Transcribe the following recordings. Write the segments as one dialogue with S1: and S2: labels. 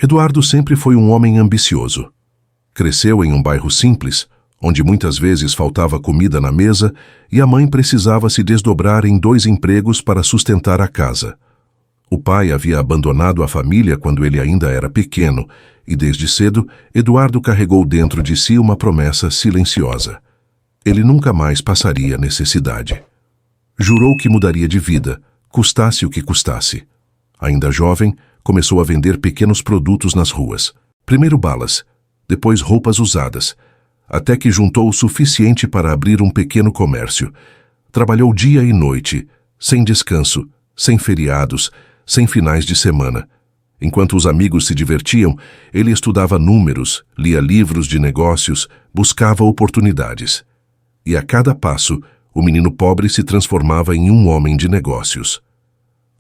S1: Eduardo sempre foi um homem ambicioso. Cresceu em um bairro simples, onde muitas vezes faltava comida na mesa e a mãe precisava se desdobrar em 2 empregos para sustentar a casa. O pai havia abandonado a família quando ele ainda era pequeno e, desde cedo, Eduardo carregou dentro de si uma promessa silenciosa. Ele nunca mais passaria necessidade. Jurou que mudaria de vida, custasse o que custasse. Ainda jovem, começou a vender pequenos produtos nas ruas. Primeiro balas, depois roupas usadas, até que juntou o suficiente para abrir um pequeno comércio. Trabalhou dia e noite, sem descanso, sem feriados, sem finais de semana. Enquanto os amigos se divertiam, ele estudava números, lia livros de negócios, buscava oportunidades. E a cada passo, o menino pobre se transformava em um homem de negócios.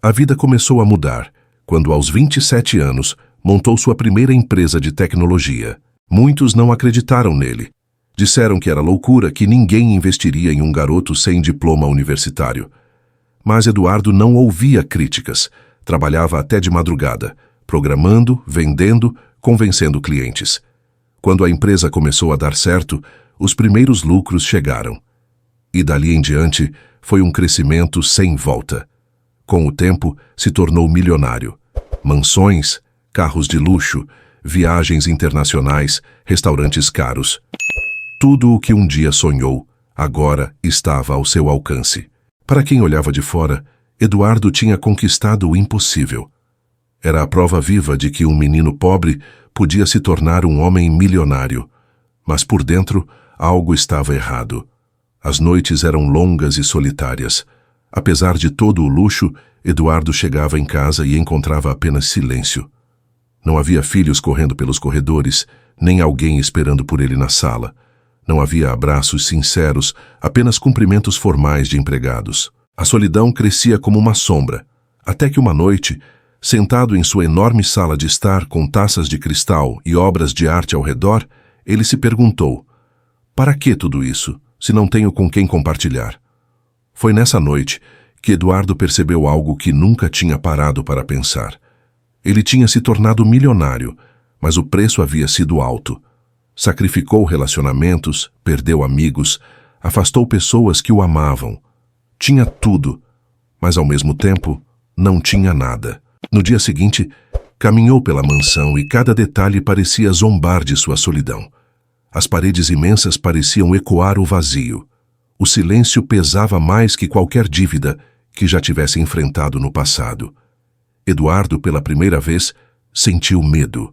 S1: A vida começou a mudar, quando aos 27 anos, montou sua primeira empresa de tecnologia. Muitos não acreditaram nele. Disseram que era loucura, que ninguém investiria em um garoto sem diploma universitário. Mas Eduardo não ouvia críticas. Trabalhava até de madrugada, programando, vendendo, convencendo clientes. Quando a empresa começou a dar certo, os primeiros lucros chegaram. E dali em diante, foi um crescimento sem volta. Com o tempo, se tornou milionário. Mansões, carros de luxo, viagens internacionais, restaurantes caros. Tudo o que um dia sonhou, agora estava ao seu alcance. Para quem olhava de fora, Eduardo tinha conquistado o impossível. Era a prova viva de que um menino pobre podia se tornar um homem milionário. Mas por dentro, algo estava errado. As noites eram longas e solitárias. Apesar de todo o luxo, Eduardo chegava em casa e encontrava apenas silêncio. Não havia filhos correndo pelos corredores, nem alguém esperando por ele na sala. Não havia abraços sinceros, apenas cumprimentos formais de empregados. A solidão crescia como uma sombra, até que uma noite, sentado em sua enorme sala de estar com taças de cristal e obras de arte ao redor, ele se perguntou: para que tudo isso, se não tenho com quem compartilhar? Foi nessa noite que Eduardo percebeu algo que nunca tinha parado para pensar. Ele tinha se tornado milionário, mas o preço havia sido alto. Sacrificou relacionamentos, perdeu amigos, afastou pessoas que o amavam. Tinha tudo, mas ao mesmo tempo não tinha nada. No dia seguinte, caminhou pela mansão e cada detalhe parecia zombar de sua solidão. As paredes imensas pareciam ecoar o vazio. O silêncio pesava mais que qualquer dívida que já tivesse enfrentado no passado. Eduardo, pela primeira vez, sentiu medo.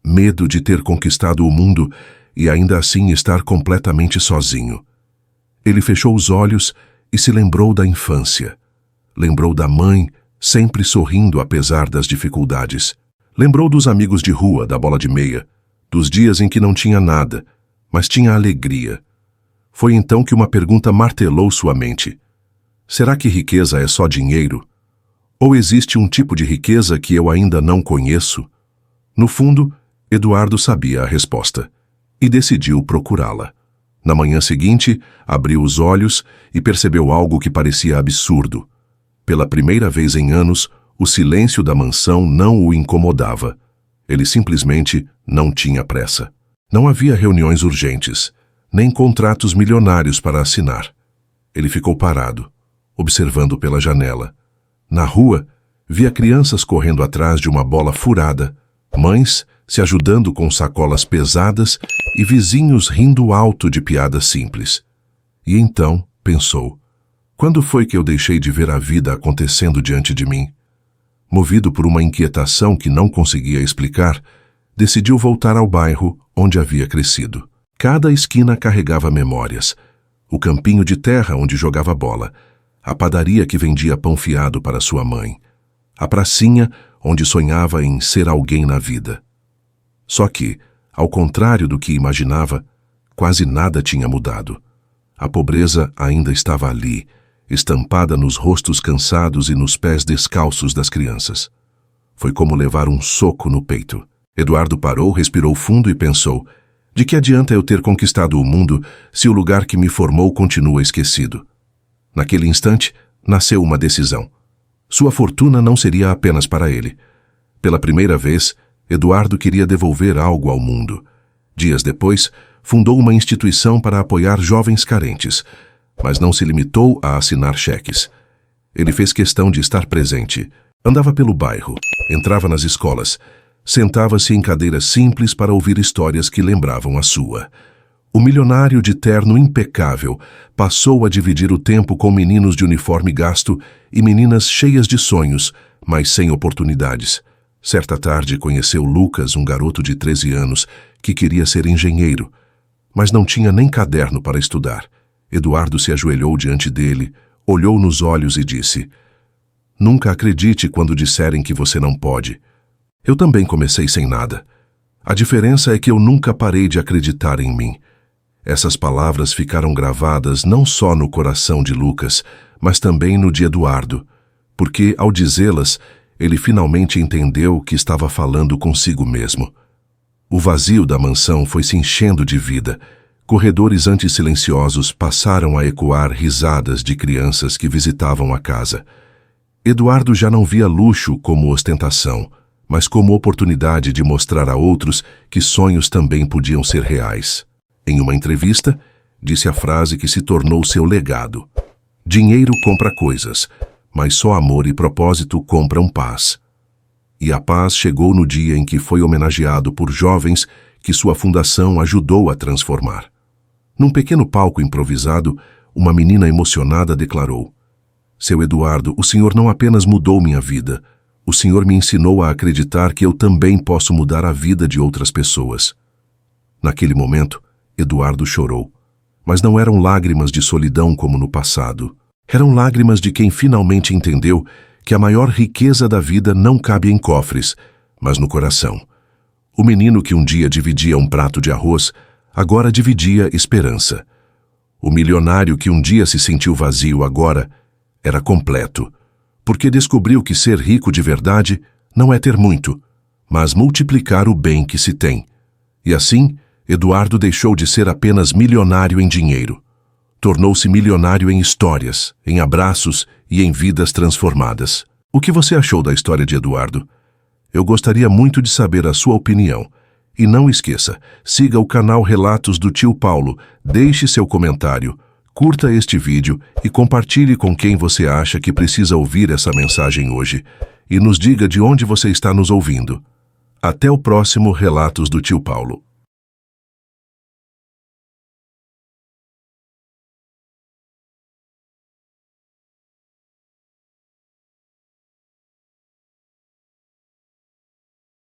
S1: Medo de ter conquistado o mundo e ainda assim estar completamente sozinho. Ele fechou os olhos e se lembrou da infância. Lembrou da mãe, sempre sorrindo apesar das dificuldades. Lembrou dos amigos de rua, da bola de meia, dos dias em que não tinha nada, mas tinha alegria. Foi então que uma pergunta martelou sua mente. Será que riqueza é só dinheiro? Ou existe um tipo de riqueza que eu ainda não conheço? No fundo, Eduardo sabia a resposta e decidiu procurá-la. Na manhã seguinte, abriu os olhos e percebeu algo que parecia absurdo. Pela primeira vez em anos, o silêncio da mansão não o incomodava. Ele simplesmente não tinha pressa. Não havia reuniões urgentes, nem contratos milionários para assinar. Ele ficou parado, observando pela janela. Na rua, via crianças correndo atrás de uma bola furada, mães se ajudando com sacolas pesadas e vizinhos rindo alto de piadas simples. E então, pensou, quando foi que eu deixei de ver a vida acontecendo diante de mim? Movido por uma inquietação que não conseguia explicar, decidiu voltar ao bairro onde havia crescido. Cada esquina carregava memórias. O campinho de terra onde jogava bola, a padaria que vendia pão fiado para sua mãe, a pracinha onde sonhava em ser alguém na vida. Só que, ao contrário do que imaginava, quase nada tinha mudado. A pobreza ainda estava ali, estampada nos rostos cansados e nos pés descalços das crianças. Foi como levar um soco no peito. Eduardo parou, respirou fundo e pensou: de que adianta eu ter conquistado o mundo se o lugar que me formou continua esquecido? Naquele instante, nasceu uma decisão. Sua fortuna não seria apenas para ele. Pela primeira vez, Eduardo queria devolver algo ao mundo. Dias depois, fundou uma instituição para apoiar jovens carentes, mas não se limitou a assinar cheques. Ele fez questão de estar presente. Andava pelo bairro, entrava nas escolas, sentava-se em cadeiras simples para ouvir histórias que lembravam a sua. O milionário de terno impecável passou a dividir o tempo com meninos de uniforme gasto e meninas cheias de sonhos, mas sem oportunidades. Certa tarde conheceu Lucas, um garoto de 13 anos, que queria ser engenheiro, mas não tinha nem caderno para estudar. Eduardo se ajoelhou diante dele, olhou nos olhos e disse: "Nunca acredite quando disserem que você não pode. Eu também comecei sem nada. A diferença é que eu nunca parei de acreditar em mim." Essas palavras ficaram gravadas não só no coração de Lucas, mas também no de Eduardo, porque, ao dizê-las, ele finalmente entendeu que estava falando consigo mesmo. O vazio da mansão foi se enchendo de vida. Corredores antes silenciosos passaram a ecoar risadas de crianças que visitavam a casa. Eduardo já não via luxo como ostentação, mas como oportunidade de mostrar a outros que sonhos também podiam ser reais. Em uma entrevista, disse a frase que se tornou seu legado: "Dinheiro compra coisas, mas só amor e propósito compram paz." E a paz chegou no dia em que foi homenageado por jovens que sua fundação ajudou a transformar. Num pequeno palco improvisado, uma menina emocionada declarou: "Seu Eduardo, o senhor não apenas mudou minha vida, o senhor me ensinou a acreditar que eu também posso mudar a vida de outras pessoas." Naquele momento, Eduardo chorou, mas não eram lágrimas de solidão como no passado. Eram lágrimas de quem finalmente entendeu que a maior riqueza da vida não cabe em cofres, mas no coração. O menino que um dia dividia um prato de arroz, agora dividia esperança. O milionário que um dia se sentiu vazio agora era completo, porque descobriu que ser rico de verdade não é ter muito, mas multiplicar o bem que se tem. E assim, Eduardo deixou de ser apenas milionário em dinheiro. Tornou-se milionário em histórias, em abraços e em vidas transformadas. O que você achou da história de Eduardo? Eu gostaria muito de saber a sua opinião. E não esqueça, siga o canal Relatos do Tio Paulo, deixe seu comentário, curta este vídeo e compartilhe com quem você acha que precisa ouvir essa mensagem hoje. E nos diga de onde você está nos ouvindo. Até o próximo Relatos do Tio Paulo.